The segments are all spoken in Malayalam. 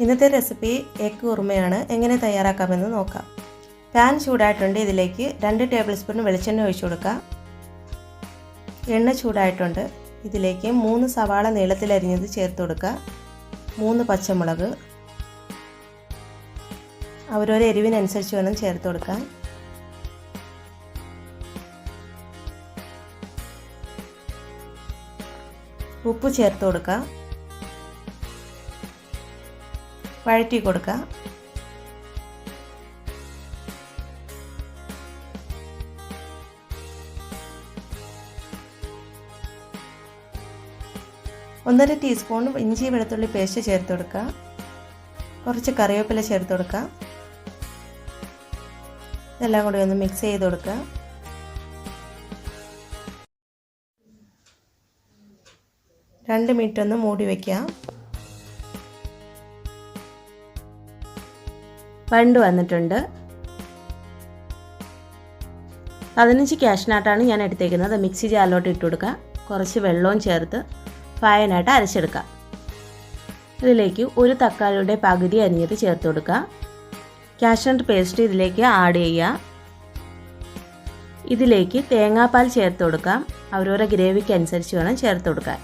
ഇന്നത്തെ റെസിപ്പി എഗ് കുറുമയാണ്. എങ്ങനെ തയ്യാറാക്കാമെന്ന് നോക്കാം. പാൻ ചൂടായിട്ടുണ്ട്. ഇതിലേക്ക് 2 ടേബിൾ സ്പൂൺ വെളിച്ചെണ്ണ ഒഴിച്ചു കൊടുക്കുക. എണ്ണ ചൂടായിട്ടുണ്ട്. ഇതിലേക്ക് 3 സവാള നീളത്തിലരിഞ്ഞത് ചേർത്ത് കൊടുക്കുക. 3 പച്ചമുളക് അവരവരുടെ എരിവിനനുസരിച്ച് വേണം ചേർത്ത് കൊടുക്കാൻ. ഉപ്പ് ചേർത്ത് കൊടുക്കുക. വഴറ്റി കൊടുക്കുക. ഒന്നര ടീസ്പൂൺ ഇഞ്ചി വെളുത്തുള്ളി പേസ്റ്റ് ചേർത്ത് കൊടുക്കുക. കുറച്ച് കറിവേപ്പില ചേർത്ത് കൊടുക്കുക. ഇതെല്ലാം കൂടി ഒന്ന് മിക്സ് ചെയ്ത് കൊടുക്കുക. രണ്ട് മിനിറ്റ് ഒന്ന് മൂടി വയ്ക്കാം. വഴണ്ട് വന്നിട്ടുണ്ട്. 15 കാഷ്നട്ടാണ് ഞാൻ എടുത്തേക്കുന്നത്. മിക്സി ജാറിലോട്ട് ഇട്ട് കൊടുക്കുക. കുറച്ച് വെള്ളവും ചേർത്ത് ഫൈനായിട്ട് അരച്ചെടുക്കുക. ഇതിലേക്ക് ഒരു തക്കാളിയുടെ പകുതി അരിഞ്ഞത് ചേർത്ത് കൊടുക്കുക. കാഷ്നട്ട് പേസ്റ്റ് ഇതിലേക്ക് ആഡ് ചെയ്യുക. ഇതിലേക്ക് തേങ്ങാപ്പാൽ ചേർത്ത് കൊടുക്കാം. അവരവരുടെ ഗ്രേവിക്ക് അനുസരിച്ച് വേണം ചേർത്ത് കൊടുക്കാൻ.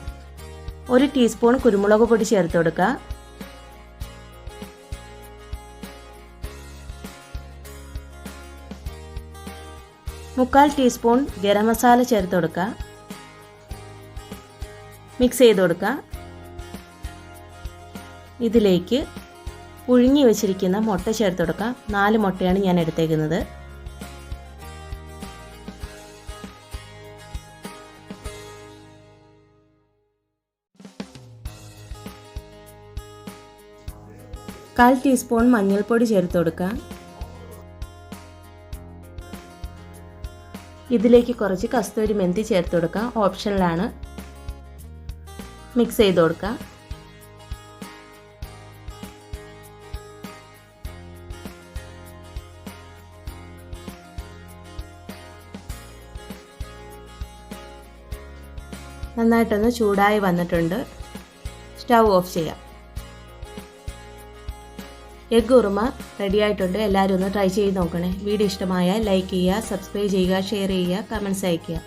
1 ടീസ്പൂൺ കുരുമുളക് പൊടി ചേർത്ത് കൊടുക്കുക. മുക്കാൽ ടീസ്പൂൺ ഗരം മസാല ചേർത്ത് കൊടുക്കുക. മിക്സ് ചെയ്ത് കൊടുക്കുക. ഇതിലേക്ക് പുഴുങ്ങി വെച്ചിരിക്കുന്ന മുട്ട ചേർത്ത് കൊടുക്കുക. 4 മുട്ടയാണ് ഞാൻ എടുത്തേക്കുന്നത്. കാൽ ടീസ്പൂൺ മഞ്ഞൾപ്പൊടി ചേർത്ത് കൊടുക്കുക. ഇതിലേക്ക് കുറച്ച് കസ്തൂരി മെന്തി ചേർത്ത് കൊടുക്കുക. ഓപ്ഷനിലാണ്. മിക്സ് ചെയ്ത് കൊടുക്കുക. നന്നായിട്ടൊന്ന് ചൂടായി വന്നിട്ടുണ്ട്. സ്റ്റൗ ഓഫ് ചെയ്യാം. എഗ് കുറുമ റെഡി ആയിട്ടുണ്ട്. എല്ലാവരും ഒന്ന് ട്രൈ ചെയ്ത് നോക്കണേ. വീഡിയോ ഇഷ്ടമായാൽ ലൈക്ക് ചെയ്യുക, സബ്സ്ക്രൈബ് ചെയ്യുക, ഷെയർ ചെയ്യുക, കമൻറ്റ്സ് അയയ്ക്കുക.